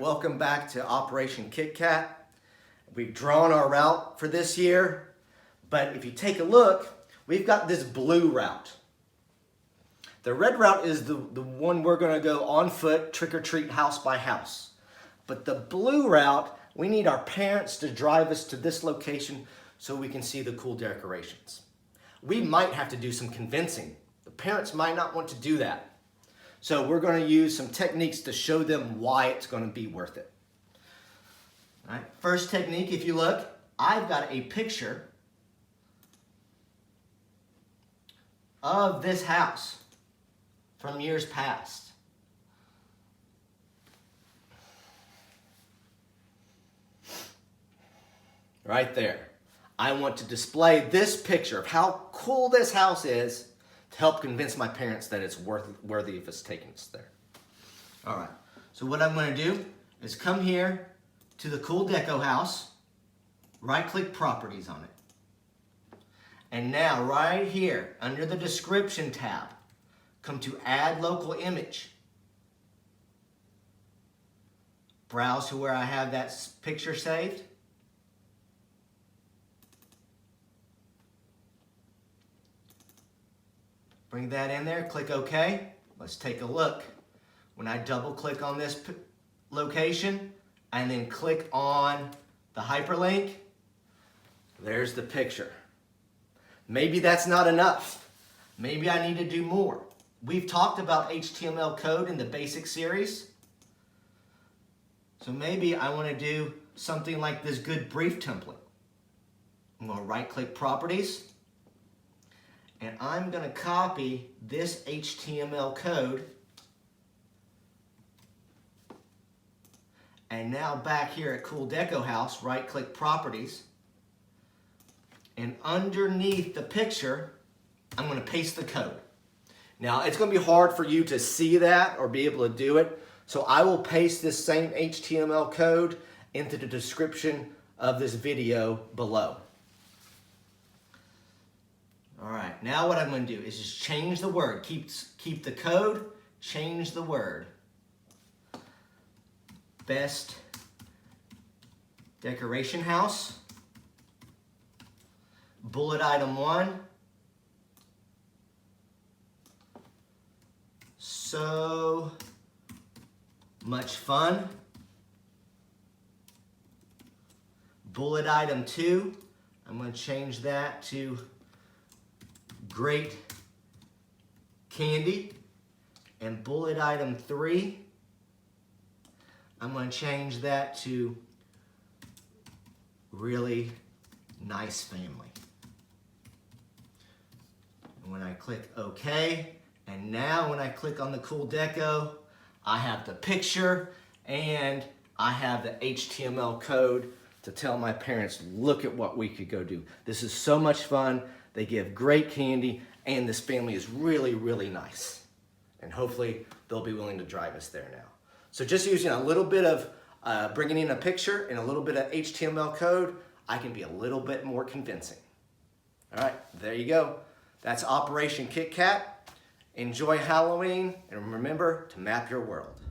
welcome back to Operation Kit Kat. We've drawn our route for this year, but if you take a look, we've got this blue route. The red route is the one we're gonna go on foot, trick or treat, house by house. But the blue route, we need our parents to drive us to this location so we can see the cool decorations. We might have to do some convincing. The parents might not want to do that. So we're going to use some techniques to show them why it's going to be worth it. All right. First technique, if you look, I've got a picture of this house from years past. Right there. I want to display this picture of how cool this house is to help convince my parents that it's worthy of us taking us there. All right, so what I'm going to do is come here to the Cool Deco house, right-click Properties on it. And now right here, under the Description tab, come to Add Local Image. Browse to where I have that picture saved. Bring that in there, click OK. Let's take a look. When I double click on this location and then click on the hyperlink, there's the picture. Maybe that's not enough. Maybe I need to do more. We've talked about HTML code in the basic series. So maybe I want to do something like this good brief template. I'm going to right click Properties. And I'm going to copy this HTML code. And now back here at Cool Deco House, right-click Properties. And underneath the picture, I'm going to paste the code. Now, it's going to be hard for you to see that or be able to do it. So I will paste this same HTML code into the description of this video below. All right, now what I'm going to do is just change the word. Keep the code, change the word. Best decoration house. Bullet item 1. So much fun. Bullet item 2. I'm going to change that to great candy. And bullet item 3, I'm going to change that to really nice family. And when I click OK, and now when I click on the Cool Deco, I have the picture and I have the HTML code to tell my parents, look at what we could go do. This is so much fun. They give great candy, and this family is really, really nice. And hopefully, they'll be willing to drive us there now. So just using a little bit of bringing in a picture and a little bit of HTML code, I can be a little bit more convincing. All right, there you go. That's Operation Kit Kat. Enjoy Halloween, and remember to map your world.